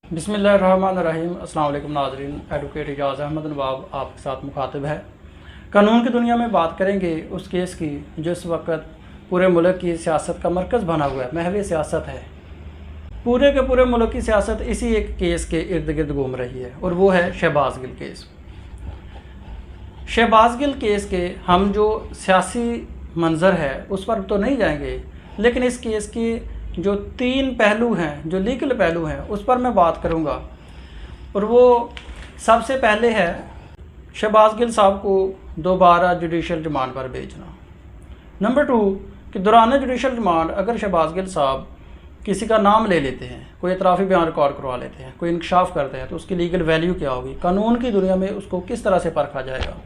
बिस्मिल्लाहिर्रहमानिर्रहीम। अस्सलाम वालेकुम नाज़रीन। एडवोकेट इजाज़ अहमद नवाब आपके साथ मुखातिब है। कानून की दुनिया में बात करेंगे उस केस की जो इस वक्त पूरे मुल्क की सियासत का मरकज़ बना हुआ है। महव सियासत है, पूरे के पूरे मुल्क की सियासत इसी एक केस के इर्द गिर्द घूम रही है और वो है शहबाज गिल केस। शहबाज गिल केस के हम जो सियासी मंजर है उस पर तो नहीं जाएंगे, लेकिन इस केस के जो 3 पहलू हैं, जो लीगल पहलू हैं, उस पर मैं बात करूंगा। और वो सबसे पहले है शहबाज गिल साहब को दोबारा जुडिशल रिमांड पर भेजना। नंबर 2 कि दौरान जुडिशल रिमांड अगर शहबाज गिल साहब किसी का नाम ले लेते हैं, कोई एतराफ़ी बयान रिकॉर्ड करवा लेते हैं, कोई इंकशाफ करते हैं, तो उसकी लीगल वैल्यू क्या होगी, कानून की दुनिया में उसको किस तरह से परखा जाएगा।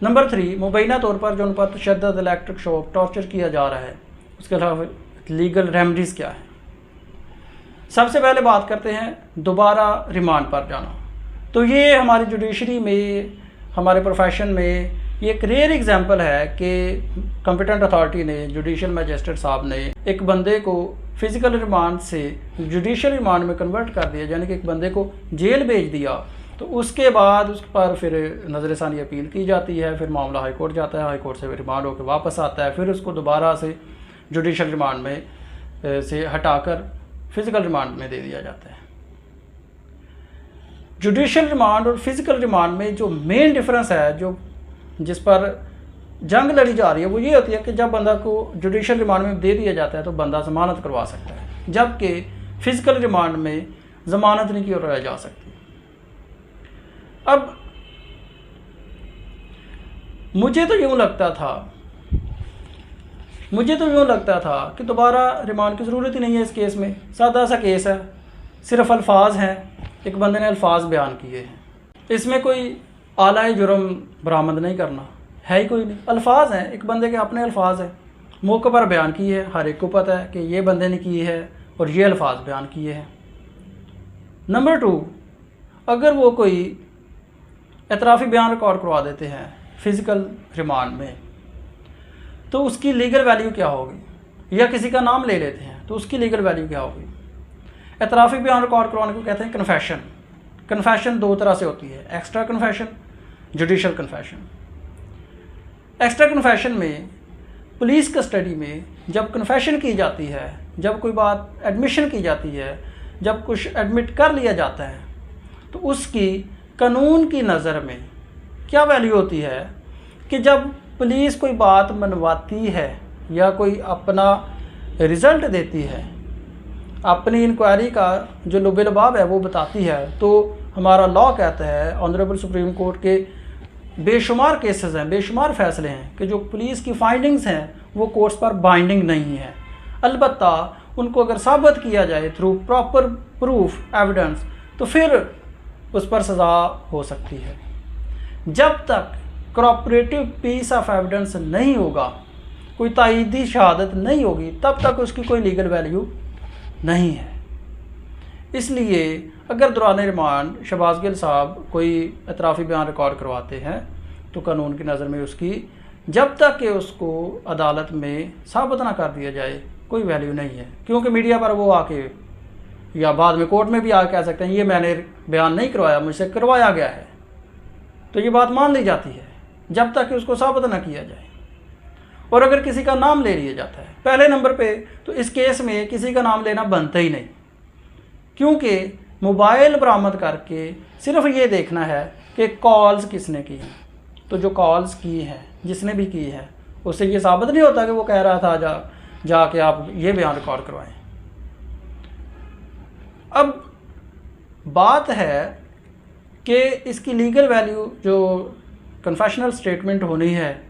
नंबर 3 मुबैना तौर पर जो उन पर तशद्दुद, इलेक्ट्रिक शॉक, टॉर्चर किया जा रहा है, उसके अलावा लीगल रेमेडीज़ क्या है। सबसे पहले बात करते हैं दोबारा रिमांड पर जाना। तो ये हमारी जुडिशरी में, हमारे प्रोफेशन में ये एक रेयर एग्जांपल है कि कॉम्पिटेंट अथॉरिटी ने, जुडिशल मजिस्ट्रेट साहब ने एक बंदे को फिजिकल रिमांड से जुडिशल रिमांड में कन्वर्ट कर दिया, यानी कि एक बंदे को जेल भेज दिया। तो उसके बाद उस पर फिर नज़रसानी अपील की जाती है, फिर मामला हाई कोर्ट जाता है, हाई कोर्ट से रिमांड होकर वापस आता है, फिर उसको दोबारा से जुडिशल रिमांड में से हटाकर फिज़िकल रिमांड में दे दिया जाता है। जुडिशल रिमांड और फिज़िकल रिमांड में जो मेन डिफरेंस है, जो जिस पर जंग लड़ी जा रही है, वो ये होती है कि जब बंदा को जुडिशल रिमांड में दे दिया जाता है तो बंदा ज़मानत करवा सकता है, जबकि फिज़िकल रिमांड में ज़मानत नहीं की जा सकती। अब मुझे तो यूँ लगता था कि दोबारा रिमांड की ज़रूरत ही नहीं है इस केस में। सादा सा केस है, सिर्फ अल्फाज हैं, एक बंदे ने अल्फाज बयान किए हैं, इसमें कोई आला जुर्म बरामद नहीं करना है ही कोई नहीं। अल्फाज हैं, एक बंदे के अपने अल्फाज हैं, मौके पर बयान किए हैं, हर एक को पता है कि ये बंदे ने किए है और ये अल्फाज बयान किए हैं। नंबर 2 अगर वो कोई एतराफ़ी बयान रिकॉर्ड करवा देते हैं फिज़िकल रिमांड में, तो उसकी लीगल वैल्यू क्या होगी, या किसी का नाम ले लेते हैं तो उसकी लीगल वैल्यू क्या होगी। एतराफ़ी बयान रिकॉर्ड करवाने को कहते हैं कन्फेशन। कन्फेशन 2 तरह से होती है, extra confession, judicial confession. Extra confession में पुलिस कस्टडी में जब कन्फेशन की जाती है, जब कोई बात एडमिशन की जाती है, जब कुछ एडमिट कर लिया जाता है, तो उसकी कानून की नज़र में क्या वैल्यू होती है कि जब पुलिस कोई बात मनवाती है या कोई अपना रिज़ल्ट देती है, अपनी इंक्वायरी का जो लुब-ए-लुबाब है वो बताती है, तो हमारा लॉ कहता है, ऑनरेबल सुप्रीम कोर्ट के बेशुमार केसेस हैं, बेशुमार फ़ैसले हैं कि जो पुलिस की फाइंडिंग्स हैं वो कोर्ट्स पर बाइंडिंग नहीं है। अलबत्ता उनको अगर साबित किया जाए थ्रू प्रॉपर प्रूफ एविडेंस, तो फिर उस पर सज़ा हो सकती है। जब तक कॉपरेटिव पीस ऑफ एविडेंस नहीं होगा, कोई तायीदी शहादत नहीं होगी, तब तक उसकी कोई लीगल वैल्यू नहीं है। इसलिए अगर दौरान रिमांड शहबाज गिल साहब कोई एतराफ़ी बयान रिकॉर्ड करवाते हैं तो कानून की नज़र में उसकी, जब तक कि उसको अदालत में साबित ना कर दिया जाए, कोई वैल्यू नहीं है। क्योंकि मीडिया पर वो आके या बाद में कोर्ट में भी आके कह सकते हैं ये मैंने बयान नहीं करवाया, मुझसे करवाया गया है, तो ये बात मान ली जाती है जब तक कि उसको साबित ना किया जाए। और अगर किसी का नाम ले लिया जाता है पहले नंबर पे, तो इस केस में किसी का नाम लेना बनता ही नहीं, क्योंकि मोबाइल बरामद करके सिर्फ ये देखना है कि कॉल्स किसने की हैं। तो जो कॉल्स की हैं, जिसने भी की है, उससे ये साबित नहीं होता कि वो कह रहा था जाके आप ये बयान रिकॉर्ड करवाएं। अब बात है कि इसकी लीगल वैल्यू, जो कन्फेशनल स्टेटमेंट होनी है,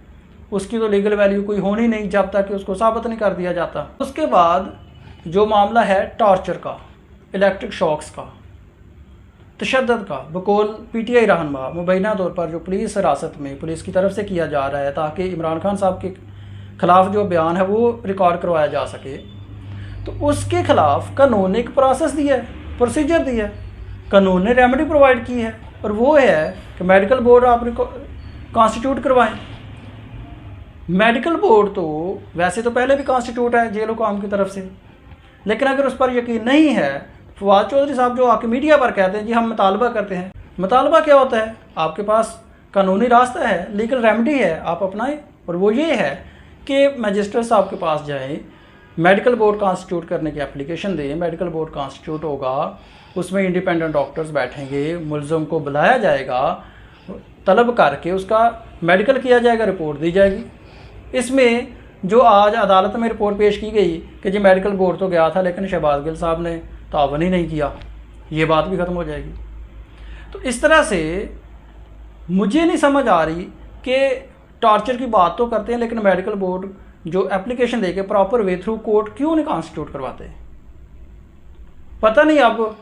उसकी तो लीगल वैल्यू कोई होनी नहीं जब तक कि उसको साबित नहीं कर दिया जाता। उसके बाद जो मामला है टॉर्चर का, इलेक्ट्रिक शॉक्स का, तशद्दुद का, बकौल PTI रहनुमा मुबैना तौर पर जो पुलिस हिरासत में पुलिस की तरफ से किया जा रहा है ताकि इमरान खान साहब के ख़िलाफ़ जो बयान है वो रिकॉर्ड करवाया जा सके, तो उसके ख़िलाफ़ कानून ने एक प्रोसेस दिया है, प्रोसीजर दिया है, कानून ने रेमेडी प्रोवाइड की है, और वो है कि मेडिकल बोर्ड आप कॉन्स्टिट्यूट करवाएं। मेडिकल बोर्ड तो वैसे तो पहले भी कॉन्स्टिट्यूट है जेल हुकाम की तरफ से, लेकिन अगर उस पर यकीन नहीं है फवाद चौधरी साहब जो आके मीडिया पर कहते हैं जी हम मुतालबा करते हैं, मुतालबा क्या होता है? आपके पास कानूनी रास्ता है, लीगल रेमेडी है, आप अपनाएं। और वो ये है कि मजिस्ट्रेट साहब के पास जाएं, मेडिकल बोर्ड कॉन्स्टिट्यूट करने की एप्लीकेशन दें, मेडिकल बोर्ड कॉन्स्टिट्यूट होगा, उसमें इंडिपेंडेंट डॉक्टर्स बैठेंगे, मुलज़म को बुलाया जाएगा, तलब करके उसका मेडिकल किया जाएगा, रिपोर्ट दी जाएगी। इसमें जो आज अदालत में रिपोर्ट पेश की गई कि जी मेडिकल बोर्ड तो गया था लेकिन शहबाज गिल साहब ने तावन ही नहीं किया, ये बात भी ख़त्म हो जाएगी। तो इस तरह से मुझे नहीं समझ आ रही कि टॉर्चर की बात तो करते हैं लेकिन मेडिकल बोर्ड जो एप्लीकेशन देके प्रॉपर वे थ्रू कोर्ट क्यों नहीं कॉन्स्टिट्यूट करवाते? पता नहीं अब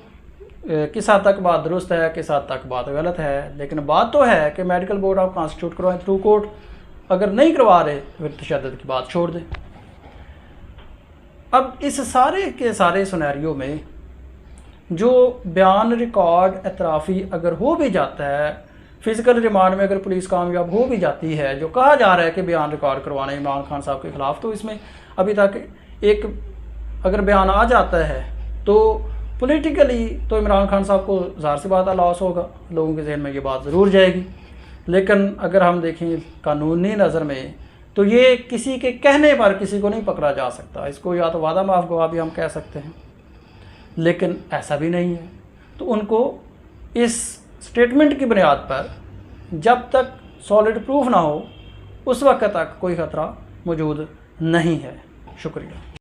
किस हद तक बात दुरुस्त है, किस हद तक बात गलत है, लेकिन बात तो है कि मेडिकल बोर्ड आप कॉन्स्टिट्यूट करवाएं थ्रू कोर्ट। अगर नहीं करवा रहे फिर तशद्दुद की बात छोड़ दें। अब इस सारे के सारे सिनेरियो में जो बयान रिकॉर्ड एतराफ़ी अगर हो भी जाता है, फिज़िकल रिमांड में अगर पुलिस कामयाब हो भी जाती है, जो कहा जा रहा है कि बयान रिकॉर्ड करवाना इमरान खान साहब के ख़िलाफ़, तो इसमें अभी तक एक अगर बयान आ जाता है तो पॉलिटिकली तो इमरान खान साहब को ज़ाहिर सी बात है लॉस होगा, लोगों के जहन में ये बात ज़रूर जाएगी। लेकिन अगर हम देखें कानूनी नज़र में तो ये किसी के कहने पर किसी को नहीं पकड़ा जा सकता। इसको या तो वादा माफ़ गवाह भी हम कह सकते हैं, लेकिन ऐसा भी नहीं है। तो उनको इस स्टेटमेंट की बुनियाद पर जब तक सॉलिड प्रूफ ना हो उस वक्त तक कोई ख़तरा मौजूद नहीं है। शुक्रिया।